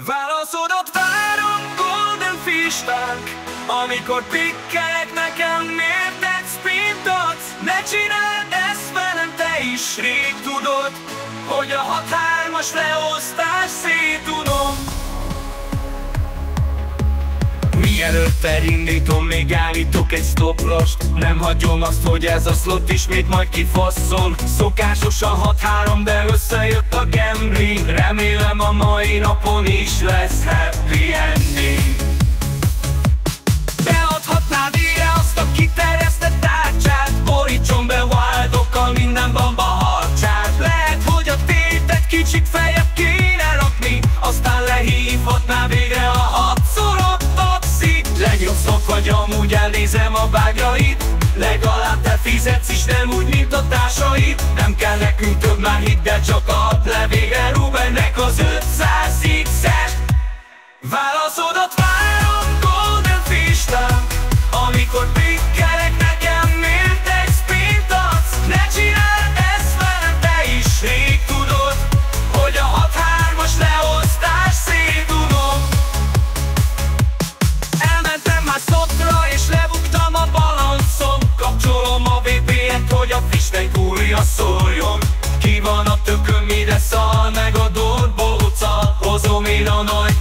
Válaszodat várom, Golden Fish Tank. Amikor pikkelek nekem, miért egy sprint adsz? Ne csináld ezt velem, te is rég tudod, hogy a 6-3-as leosztás szétunom. Mielőtt elindítom, még állítok egy stoplost. Nem hagyom azt, hogy ez a slot ismét majd kifasszol. Szokásosan 6-3, de összejött a gambling. Remélem a mai napon is lesz happy ending. Beadhatnád ide azt a kiterjesztett tárcsát, borítson be wildokkal minden bamba harcsát. Lehet, hogy a tétet kicsit feljebb kéne rakni, aztán lehívhatná végre a 6-szorot taxi. Legjobb szok vagy, amúgy elnézem a bágyait. Legalább te fizetsz is, nem úgy, mint a társait. Nem kell nekünk több, már hidd el, csak add le végre Rubennek az 500x-et. Válaszodat várom, Golden Fish Tank. Amikor pikkelek nekem, miért egy sprint adsz? Ne csináld ezt velem, te is rég tudod, hogy a 6-3-as leosztás szétunom. Elmentem már szotra és lebuktam a balanszom. Kapcsolom a VPN-t, hogy a Fishtank újra szóljon. Ki van a tököm, ide szal meg a dorbolca. Hozom én a nagy